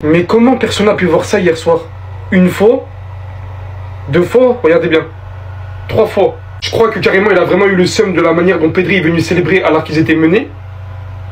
Mais comment personne n'a pu voir ça hier soir? Une fois? Deux fois? Regardez bien. Trois fois. Je crois que carrément il a vraiment eu le seum de la manière dont Pedri est venu célébrer alors qu'ils étaient menés.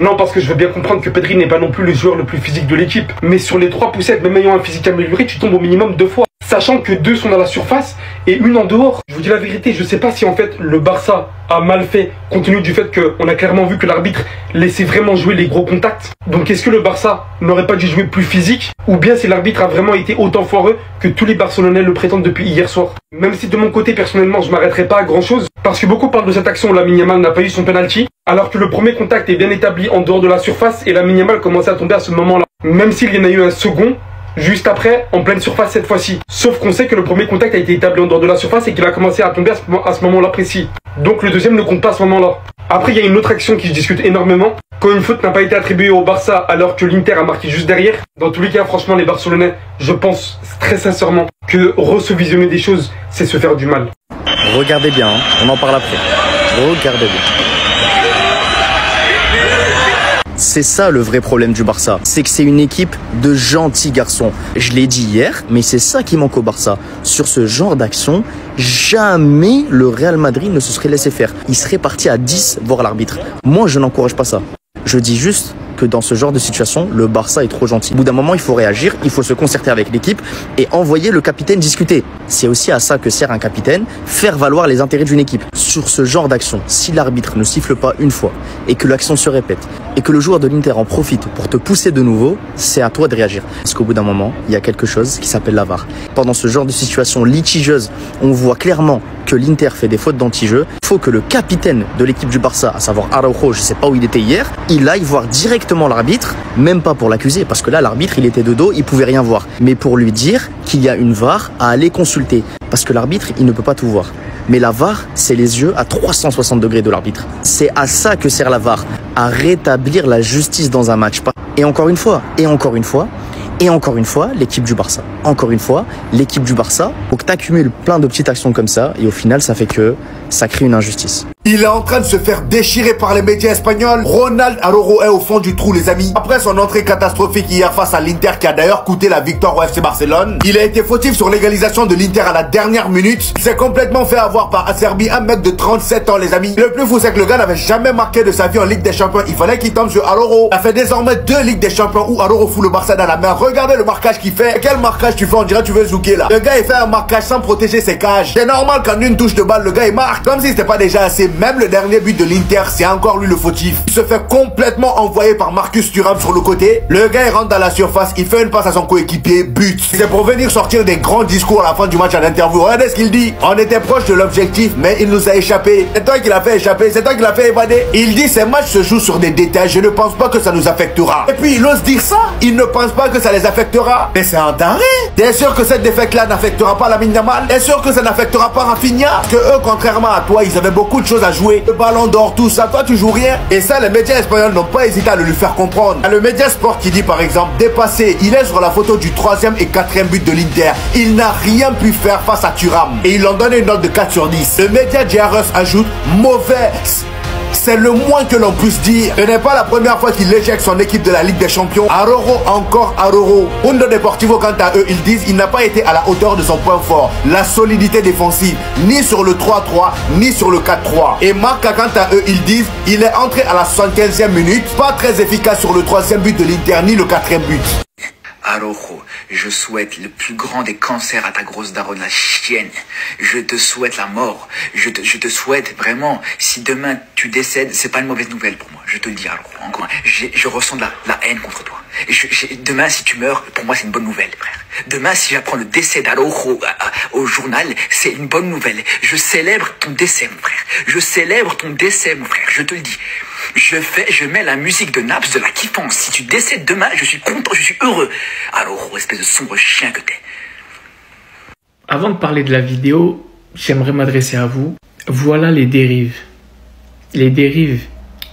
Non, parce que je veux bien comprendre que Pedri n'est pas non plus le joueur le plus physique de l'équipe. Mais sur les 3 poussettes, même ayant un physique amélioré, tu tombes au minimum 2 fois. Sachant que 2 sont dans la surface et une en dehors. Je vous dis la vérité, je sais pas si en fait le Barça a mal fait, compte tenu du fait qu'on a clairement vu que l'arbitre laissait vraiment jouer les gros contacts. Donc est-ce que le Barça n'aurait pas dû jouer plus physique? Ou bien si l'arbitre a vraiment été autant foireux que tous les Barcelonais le prétendent depuis hier soir? Même si de mon côté, personnellement, je m'arrêterai pas à grand chose, parce que beaucoup parlent de cette action où Lamine Yamal n'a pas eu son penalty, alors que le premier contact est bien établi en dehors de la surface et Lamine Yamal commençait à tomber à ce moment-là. Même s'il y en a eu un second, juste après, en pleine surface cette fois-ci. Sauf qu'on sait que le premier contact a été établi en dehors de la surface et qu'il a commencé à tomber à ce moment-là précis. Donc le deuxième ne compte pas à ce moment-là. Après, il y a une autre action qui se discute énormément. Quand une faute n'a pas été attribuée au Barça alors que l'Inter a marqué juste derrière. Dans tous les cas, franchement, les Barcelonais, je pense très sincèrement que revisionner des choses, c'est se faire du mal. Regardez bien, hein, on en parle après. Regardez bien. C'est ça le vrai problème du Barça, c'est que c'est une équipe de gentils garçons. Je l'ai dit hier, mais c'est ça qui manque au Barça. Sur ce genre d'action, jamais le Real Madrid ne se serait laissé faire. Il serait parti à 10 voir l'arbitre. Moi, je n'encourage pas ça. Je dis juste que dans ce genre de situation, le Barça est trop gentil. Au bout d'un moment, il faut réagir, il faut se concerter avec l'équipe et envoyer le capitaine discuter. C'est aussi à ça que sert un capitaine, faire valoir les intérêts d'une équipe. Sur ce genre d'action, si l'arbitre ne siffle pas une fois et que l'action se répète et que le joueur de l'Inter en profite pour te pousser de nouveau, c'est à toi de réagir. Parce qu'au bout d'un moment, il y a quelque chose qui s'appelle la VAR. Pendant ce genre de situation litigeuse, on voit clairement que l'Inter fait des fautes d'anti-jeu. Il faut que le capitaine de l'équipe du Barça, à savoir Araujo, je ne sais pas où il était hier, il aille voir directement l'arbitre, même pas pour l'accuser, parce que là, l'arbitre, il était de dos, il pouvait rien voir. Mais pour lui dire qu'il y a une VAR à aller consulter. Parce que l'arbitre, il ne peut pas tout voir. Mais la VAR, c'est les yeux à 360 degrés de l'arbitre. C'est à ça que sert la VAR, à rétablir la justice dans un match. Et encore une fois, l'équipe du Barça. Encore une fois, l'équipe du Barça. Donc t'accumules plein de petites actions comme ça et au final, ça fait que ça crée une injustice. Il est en train de se faire déchirer par les médias espagnols. Ronald Araujo est au fond du trou, les amis. Après son entrée catastrophique hier face à l'Inter, qui a d'ailleurs coûté la victoire au FC Barcelone, il a été fautif sur l'égalisation de l'Inter à la dernière minute. Il s'est complètement fait avoir par Acerbi, un mec de 37 ans, les amis. Le plus fou, c'est que le gars n'avait jamais marqué de sa vie en Ligue des Champions. Il fallait qu'il tombe sur Araujo. Il a fait désormais 2 Ligues des Champions où Araujo fout le Barça dans la main. Regardez le marquage qu'il fait. Quel marquage tu fais? On dirait que tu veux zouker là. Le gars, il fait un marquage sans protéger ses cages. C'est normal qu'en une touche de balle, le gars, il marque. Comme si c'était pas déjà assez. Même le dernier but de l'Inter, c'est encore lui le fautif. Il se fait complètement envoyer par Marcus Thuram sur le côté. Le gars, il rentre dans la surface. Il fait une passe à son coéquipier. But. C'est pour venir sortir des grands discours à la fin du match à l'interview. Regardez ce qu'il dit. On était proche de l'objectif, mais il nous a échappé. C'est toi qui l'as fait échapper. C'est toi qui l'as fait évader. Il dit ces matchs se jouent sur des détails. Je ne pense pas que ça nous affectera. Et puis il ose dire ça. Il ne pense pas que ça les affectera. Mais c'est un taré. T'es sûr que cette défaite-là n'affectera pas Lamine Yamal? T'es sûr que ça n'affectera pas Rafinha? Que eux, contrairement à toi, ils avaient beaucoup de choses à jouer. Le ballon d'or, tout ça. Toi, tu joues rien. Et ça, les médias espagnols n'ont pas hésité à le lui faire comprendre. Il y a le média Sport qui dit, par exemple, dépassé. Il est sur la photo du 3e et 4e but de l'Inter. Il n'a rien pu faire face à Thuram. Et il en donne une note de 4 sur 10. Le média Diarros ajoute, mauvais. C'est le moins que l'on puisse dire. Ce n'est pas la première fois qu'il éjecte son équipe de la Ligue des Champions. Araujo, encore Araujo. Mundo Deportivo, quant à eux, ils disent il n'a pas été à la hauteur de son point fort, la solidité défensive, ni sur le 3-3, ni sur le 4-3. Et Marca, quant à eux, ils disent il est entré à la 75e minute, pas très efficace sur le 3e but de l'Inter, ni le 4e but. Araujo, je souhaite le plus grand des cancers à ta grosse daronne, la chienne. Je te souhaite la mort. Je te souhaite vraiment, si demain tu décèdes, c'est pas une mauvaise nouvelle pour moi. Je te le dis, Araujo. Encore, je ressens de la haine contre toi. Demain, si tu meurs, pour moi, c'est une bonne nouvelle, frère. Demain, si j'apprends le décès d'Araujo au journal, c'est une bonne nouvelle. Je célèbre ton décès, mon frère. Je célèbre ton décès, mon frère. Je te le dis. Je mets la musique de Naps, de la kiffance. Si tu décèdes demain, je suis content, je suis heureux. Araujo, espèce de sombre chien que t'es. Avant de parler de la vidéo, j'aimerais m'adresser à vous. Voilà les dérives. Les dérives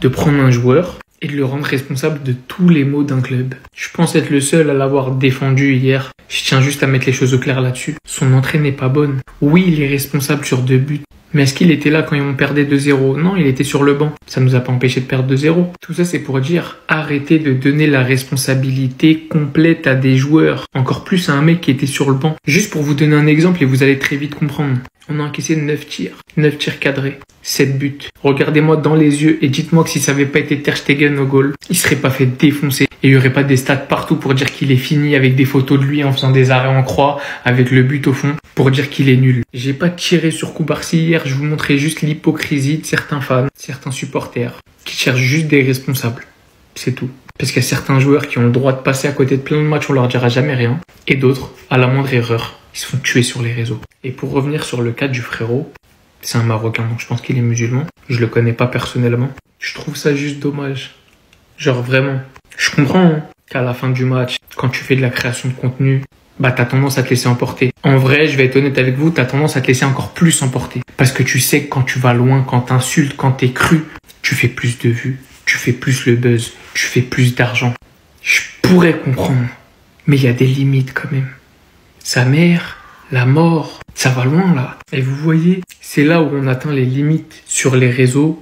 de prendre un joueur et de le rendre responsable de tous les maux d'un club. Je pense être le seul à l'avoir défendu hier. Je tiens juste à mettre les choses au clair là-dessus. Son entrée n'est pas bonne. Oui, il est responsable sur 2 buts. Mais est-ce qu'il était là quand on perdait 2-0? Non, il était sur le banc. Ça nous a pas empêché de perdre 2-0. Tout ça, c'est pour dire, arrêtez de donner la responsabilité complète à des joueurs. Encore plus à un mec qui était sur le banc. Juste pour vous donner un exemple et vous allez très vite comprendre. On a encaissé 9 tirs. 9 tirs cadrés. 7 buts. Regardez-moi dans les yeux et dites-moi que si ça n'avait pas été Ter Stegen au goal, il serait pas fait défoncer. Et il n'y aurait pas des stats partout pour dire qu'il est fini avec des photos de lui en faisant des arrêts en croix, avec le but au fond, pour dire qu'il est nul. J'ai pas tiré sur Koubarsi hier, je vous montrais juste l'hypocrisie de certains fans, certains supporters, qui cherchent juste des responsables. C'est tout. Parce qu'il y a certains joueurs qui ont le droit de passer à côté de plein de matchs, on leur dira jamais rien. Et d'autres, à la moindre erreur, ils se font tuer sur les réseaux. Et pour revenir sur le cas du frérot, c'est un Marocain, donc je pense qu'il est musulman. Je le connais pas personnellement. Je trouve ça juste dommage. Genre vraiment. Je comprends qu'à la fin du match, quand tu fais de la création de contenu, bah t'as tendance à te laisser emporter. En vrai, je vais être honnête avec vous, t'as tendance à te laisser encore plus emporter. Parce que tu sais que quand tu vas loin, quand t'insultes, quand t'es cru, tu fais plus de vues, tu fais plus le buzz, tu fais plus d'argent. Je pourrais comprendre, mais il y a des limites quand même. Sa mère, la mort, ça va loin là. Et vous voyez, c'est là où on atteint les limites sur les réseaux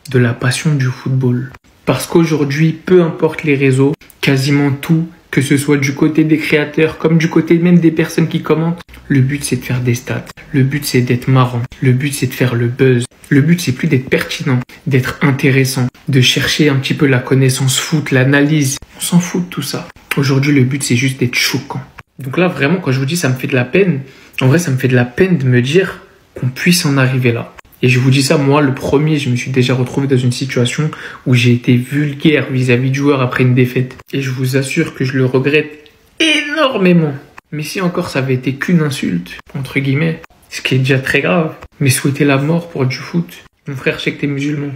de la passion du football. Parce qu'aujourd'hui, peu importe les réseaux, quasiment tout, que ce soit du côté des créateurs comme du côté même des personnes qui commentent, le but c'est de faire des stats. Le but c'est d'être marrant. Le but c'est de faire le buzz. Le but c'est plus d'être pertinent, d'être intéressant, de chercher un petit peu la connaissance foot, l'analyse. On s'en fout de tout ça. Aujourd'hui, le but c'est juste d'être choquant. Donc là, vraiment, quand je vous dis ça me fait de la peine, en vrai, ça me fait de la peine de me dire qu'on puisse en arriver là. Et je vous dis ça, moi, le premier, je me suis déjà retrouvé dans une situation où j'ai été vulgaire vis-à-vis du joueur après une défaite. Et je vous assure que je le regrette énormément. Mais si encore ça avait été qu'une insulte, entre guillemets, ce qui est déjà très grave, mais souhaiter la mort pour du foot, mon frère, je sais que t'es musulman.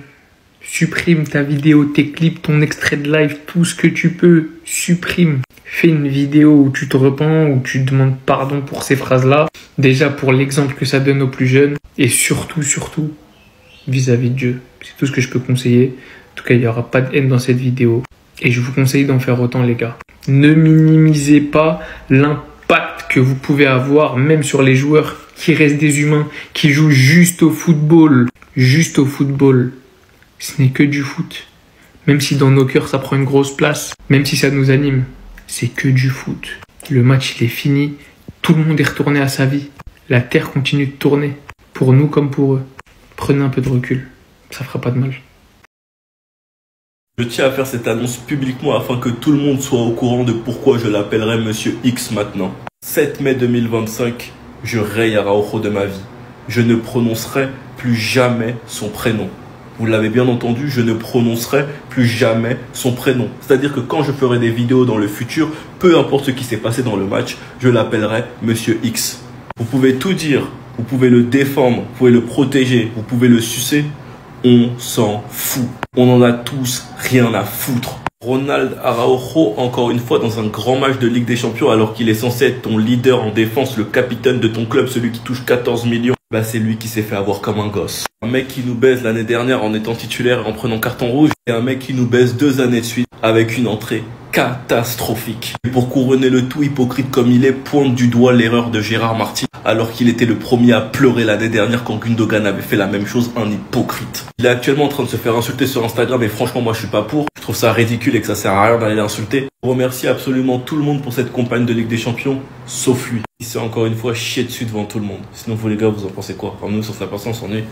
Supprime ta vidéo, tes clips, ton extrait de live, tout ce que tu peux, supprime. Fais une vidéo où tu te repens, où tu demandes pardon pour ces phrases-là. Déjà pour l'exemple que ça donne aux plus jeunes. Et surtout, vis-à-vis de Dieu. C'est tout ce que je peux conseiller. En tout cas, il n'y aura pas de haine dans cette vidéo. Et je vous conseille d'en faire autant, les gars. Ne minimisez pas l'impact que vous pouvez avoir, même sur les joueurs qui restent des humains, qui jouent juste au football. Juste au football. Ce n'est que du foot. Même si dans nos cœurs, ça prend une grosse place. Même si ça nous anime. C'est que du foot. Le match, il est fini. Tout le monde est retourné à sa vie. La terre continue de tourner. Pour nous comme pour eux. Prenez un peu de recul. Ça fera pas de mal. Je tiens à faire cette annonce publiquement afin que tout le monde soit au courant de pourquoi je l'appellerai Monsieur X maintenant. 7 mai 2025, je raye Araujo de ma vie. Je ne prononcerai plus jamais son prénom. Vous l'avez bien entendu, je ne prononcerai plus jamais son prénom. C'est-à-dire que quand je ferai des vidéos dans le futur, peu importe ce qui s'est passé dans le match, je l'appellerai Monsieur X. Vous pouvez tout dire, vous pouvez le défendre, vous pouvez le protéger, vous pouvez le sucer. On s'en fout. On en a tous rien à foutre. Ronald Araujo, encore une fois, dans un grand match de Ligue des Champions, alors qu'il est censé être ton leader en défense, le capitaine de ton club, celui qui touche 14 millions. Bah c'est lui qui s'est fait avoir comme un gosse. Un mec qui nous baise l'année dernière en étant titulaire et en prenant carton rouge. Et un mec qui nous baise 2 années de suite avec une entrée catastrophique. Et pour couronner le tout, hypocrite comme il est, pointe du doigt l'erreur de Gérard Martin alors qu'il était le premier à pleurer l'année dernière quand Gundogan avait fait la même chose, un hypocrite. Il est actuellement en train de se faire insulter sur Instagram et franchement moi je suis pas pour. Je trouve ça ridicule et que ça sert à rien d'aller l'insulter. Je remercie absolument tout le monde pour cette campagne de Ligue des Champions, sauf lui. Il s'est encore une fois chié dessus devant tout le monde. Sinon vous les gars, vous en pensez quoi? Enfin, nous sur sa personne on s'ennuie.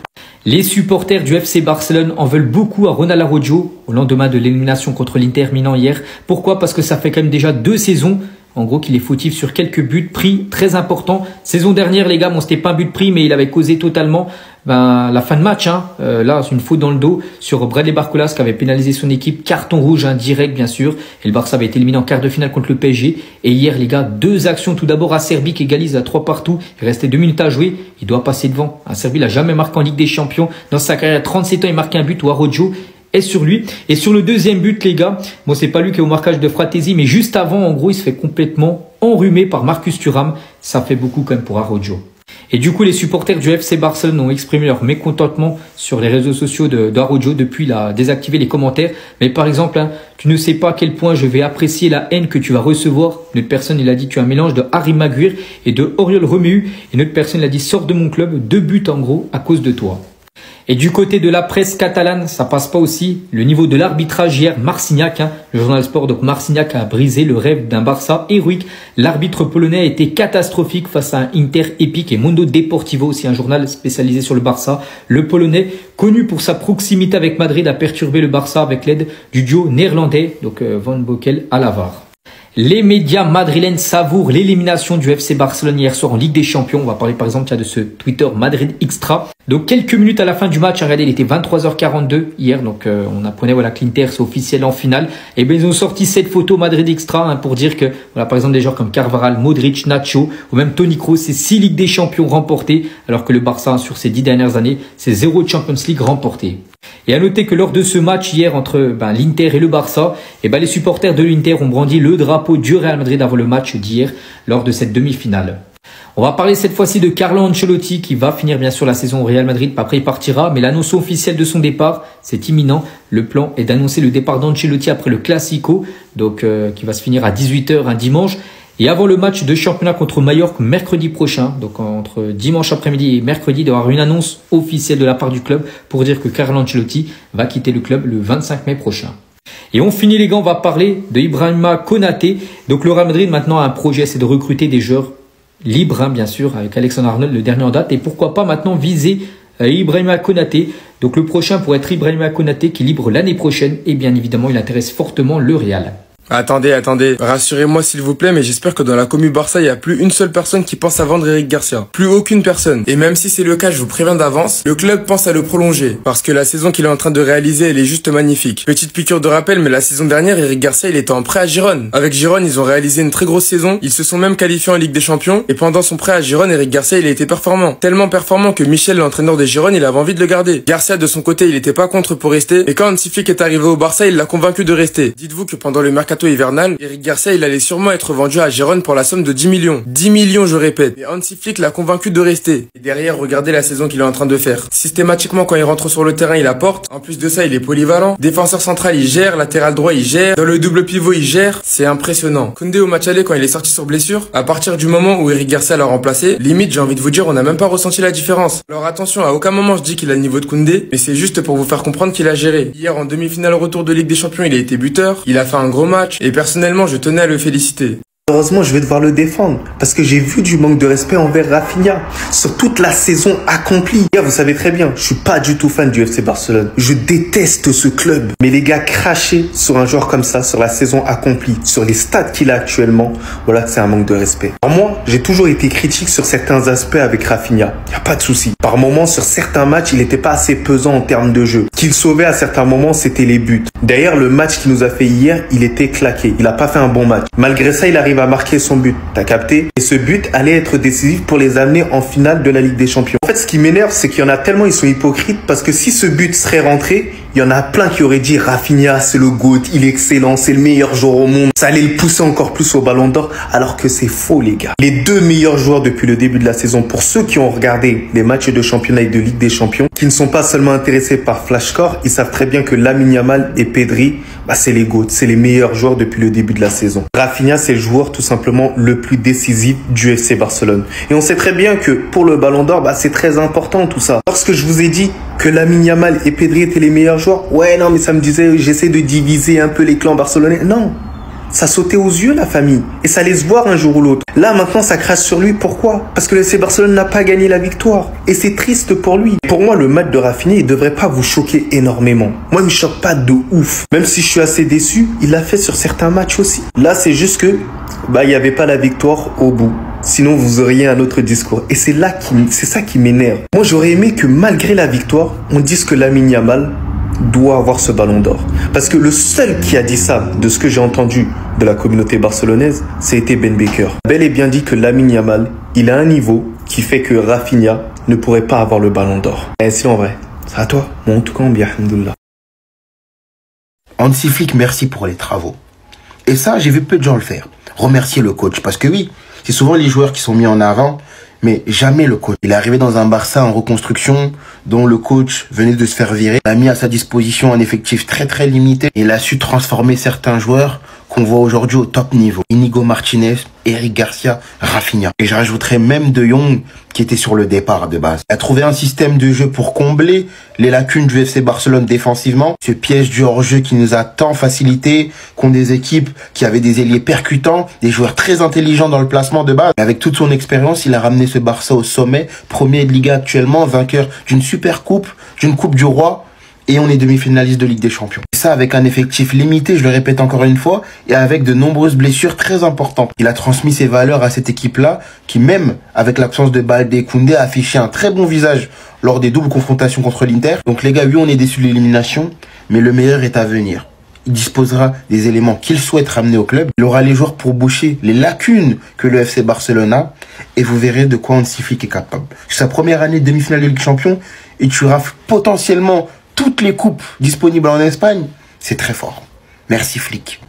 Les supporters du FC Barcelone en veulent beaucoup à Ronald Araujo au lendemain de l'élimination contre l'Inter Milan hier. Pourquoi? Parce que ça fait quand même déjà 2 saisons. En gros, qu'il est fautif sur quelques buts pris très importants. Saison dernière, les gars, bon, c'était pas un but pris, mais il avait causé totalement la fin de match. Là, c'est une faute dans le dos sur Bradley Barcolas qui avait pénalisé son équipe. Carton rouge, direct, bien sûr. Et le Barça avait été éliminé en quart de finale contre le PSG. Et hier, les gars, 2 actions. Tout d'abord, Acerbi qui égalise à 3 partout. Il restait 2 minutes à jouer. Il doit passer devant. Acerbi n'a jamais marqué en Ligue des Champions. Dans sa carrière, à 37 ans, il marque un but où Araujo est sur lui. Et sur le deuxième but, les gars, bon, c'est pas lui qui est au marquage de Fratesi, mais juste avant, en gros, il se fait complètement enrhumé par Marcus Thuram. Ça fait beaucoup quand même pour Araujo. Et du coup, les supporters du FC Barcelone ont exprimé leur mécontentement sur les réseaux sociaux d'Araujo. Depuis, il a désactivé les commentaires. Mais par exemple, tu ne sais pas à quel point je vais apprécier la haine que tu vas recevoir. Une autre personne, il a dit, tu es un mélange de Harry Maguire et de Oriol Romeu. Et une autre personne, il a dit, sors de mon club, 2 buts en gros à cause de toi. Et du côté de la presse catalane, ça passe pas aussi. Le niveau de l'arbitrage hier, Marcignac, le journal Sport, donc Marcignac a brisé le rêve d'un Barça héroïque. L'arbitre polonais a été catastrophique face à un Inter épique et Mundo Deportivo, aussi un journal spécialisé sur le Barça. Le Polonais, connu pour sa proximité avec Madrid, a perturbé le Barça avec l'aide du duo néerlandais, donc Van Boekel à la VAR. Les médias madrilènes savourent l'élimination du FC Barcelone hier soir en Ligue des Champions. On va parler par exemple de ce Twitter Madrid Extra. Donc quelques minutes à la fin du match, regardez, il était 23h42 hier. Donc on apprenait voilà, que l'Inter c'est officiel en finale. Et bien ils ont sorti cette photo Madrid Extra pour dire que voilà, par exemple des joueurs comme Carvajal, Modric, Nacho ou même Toni Kroos, c'est 6 Ligues des Champions remportées. Alors que le Barça sur ces 10 dernières années, c'est 0 Champions League remporté. Et à noter que lors de ce match hier entre l'Inter et le Barça, les supporters de l'Inter ont brandi le drapeau du Real Madrid avant le match d'hier lors de cette demi-finale. On va parler cette fois-ci de Carlo Ancelotti qui va finir bien sûr la saison au Real Madrid. Après il partira, mais l'annonce officielle de son départ, c'est imminent. Le plan est d'annoncer le départ d'Ancelotti après le Classico, donc qui va se finir à 18h un dimanche. Et avant le match de championnat contre Mallorca mercredi prochain, donc entre dimanche après-midi et mercredi, il y aura une annonce officielle de la part du club pour dire que Carlo Ancelotti va quitter le club le 25 mai prochain. Et on finit les gars, on va parler de Ibrahima Konaté. Donc le Real Madrid maintenant a un projet, c'est de recruter des joueurs libres, bien sûr, avec Alexander-Arnold, le dernier en date. Et pourquoi pas maintenant viser Ibrahima Konaté. Donc le prochain pourrait être Ibrahima Konaté qui est libre l'année prochaine. Et bien évidemment, il intéresse fortement le Real. Attendez, rassurez-moi s'il vous plaît, mais j'espère que dans la commu Barça, il n'y a plus une seule personne qui pense à vendre Eric Garcia. Plus aucune personne. Et même si c'est le cas, je vous préviens d'avance, le club pense à le prolonger. Parce que la saison qu'il est en train de réaliser, elle est juste magnifique. Petite piqûre de rappel, mais la saison dernière, Eric Garcia, il était en prêt à Girone. Avec Girone, ils ont réalisé une très grosse saison. Ils se sont même qualifiés en Ligue des Champions. Et pendant son prêt à Girone, Eric Garcia, il a été performant. Tellement performant que Michel, l'entraîneur de Girone, il avait envie de le garder. Garcia, de son côté, il était pas contre pour rester. Et quand Hansi Flick est arrivé au Barça, il l'a convaincu de rester. Dites-vous que pendant le mercato hivernal, Eric Garcia, il allait sûrement être vendu à Girone pour la somme de 10 millions. 10 millions, je répète. Et Hansi Flick l'a convaincu de rester. Et derrière, regardez la saison qu'il est en train de faire. Systématiquement, quand il rentre sur le terrain, il apporte. En plus de ça, il est polyvalent. Défenseur central, il gère. Latéral droit, il gère. Dans le double pivot, il gère. C'est impressionnant. Koundé au match aller, quand il est sorti sur blessure, à partir du moment où Eric Garcia l'a remplacé, limite, j'ai envie de vous dire, on n'a même pas ressenti la différence. Alors attention, à aucun moment je dis qu'il a le niveau de Koundé, mais c'est juste pour vous faire comprendre qu'il a géré. Hier, en demi-finale retour de Ligue des Champions, il a été buteur. Il a fait un gros match. Et personnellement, je tenais à le féliciter. Heureusement, je vais devoir le défendre parce que j'ai vu du manque de respect envers Rafinha sur toute la saison accomplie. Vous savez très bien, je suis pas du tout fan du FC Barcelone. Je déteste ce club. Mais les gars, cracher sur un joueur comme ça, sur la saison accomplie, sur les stats qu'il a actuellement, voilà que c'est un manque de respect. Alors moi, j'ai toujours été critique sur certains aspects avec Rafinha. Y a pas de souci. Par moments, sur certains matchs, il n'était pas assez pesant en termes de jeu. Qu'il sauvait à certains moments, c'était les buts. D'ailleurs, le match qu'il nous a fait hier, il était claqué. Il a pas fait un bon match. Malgré ça, il arrive à marquer son but. T'as capté? Et ce but allait être décisif pour les amener en finale de la Ligue des Champions. En fait, ce qui m'énerve, c'est qu'il y en a tellement, ils sont hypocrites parce que si ce but serait rentré, il y en a plein qui auraient dit Rafinha, c'est le GOAT, il est excellent, c'est le meilleur joueur au monde. Ça allait le pousser encore plus au Ballon d'Or, alors que c'est faux, les gars. Les deux meilleurs joueurs depuis le début de la saison, pour ceux qui ont regardé les matchs de championnat et de Ligue des Champions, qui ne sont pas seulement intéressés par Flashscore, ils savent très bien que Lamine Yamal et Pedri, c'est les GOAT, c'est les meilleurs joueurs depuis le début de la saison. Rafinha, c'est le joueur tout simplement le plus décisif du FC Barcelone. Et on sait très bien que pour le Ballon d'Or, c'est très important tout ça. Lorsque je vous ai dit que Lamine Yamal et Pedri étaient les meilleurs joueurs, ouais, non, mais ça me disait, j'essaie de diviser un peu les clans barcelonais. Non, ça sautait aux yeux, la famille. Et ça allait se voir un jour ou l'autre. Là, maintenant, ça crache sur lui. Pourquoi? Parce que le FC Barcelone n'a pas gagné la victoire. Et c'est triste pour lui. Pour moi, le match de Rafinha, il devrait pas vous choquer énormément. Moi, il me choque pas de ouf. Même si je suis assez déçu, il l'a fait sur certains matchs aussi. Là, c'est juste que, il n'y avait pas la victoire au bout. Sinon, vous auriez un autre discours. Et c'est ça qui m'énerve. Moi, j'aurais aimé que malgré la victoire, on dise que Lamine Yamal doit avoir ce Ballon d'Or. Parce que le seul qui a dit ça, de ce que j'ai entendu de la communauté barcelonaise, c'était Ben Baker. Bel et bien dit que Lamine Yamal, il a un niveau qui fait que Rafinha ne pourrait pas avoir le Ballon d'Or. Et c'est en vrai. C'est à toi. Moi, en tout cas, bien, alhamdoulilah. Hansi Flick, merci pour les travaux. Et ça, j'ai vu peu de gens le faire. remercier le coach. Parce que oui, c'est souvent les joueurs qui sont mis en avant, mais jamais le coach. Il est arrivé dans un Barça en reconstruction, dont le coach venait de se faire virer. Il a mis à sa disposition un effectif très très limité. Et il a su transformer certains joueurs qu'on voit aujourd'hui au top niveau. Inigo Martinez, Eric Garcia, Rafinha. Et je rajouterais même De Jong qui était sur le départ de base. Il a trouvé un système de jeu pour combler les lacunes du FC Barcelone défensivement. Ce piège du hors-jeu qui nous a tant facilité contre des équipes qui avaient des ailiers percutants, des joueurs très intelligents dans le placement de base. Et avec toute son expérience, il a ramené ce Barça au sommet, premier de Liga actuellement, vainqueur d'une super coupe, d'une coupe du roi. Et on est demi-finaliste de Ligue des Champions. Et ça avec un effectif limité, je le répète encore une fois, et avec de nombreuses blessures très importantes. Il a transmis ses valeurs à cette équipe-là, qui même avec l'absence de Baldé et Koundé a affiché un très bon visage lors des doubles confrontations contre l'Inter. Donc les gars, oui, on est déçus de l'élimination, mais le meilleur est à venir. Il disposera des éléments qu'il souhaite ramener au club. Il aura les joueurs pour boucher les lacunes que le FC Barcelone a, et vous verrez de quoi Hansi Flick est capable. Sur sa première année de demi-finale de Ligue des Champions, il tuera potentiellement toutes les coupes disponibles en Espagne, c'est très fort. Merci Flick.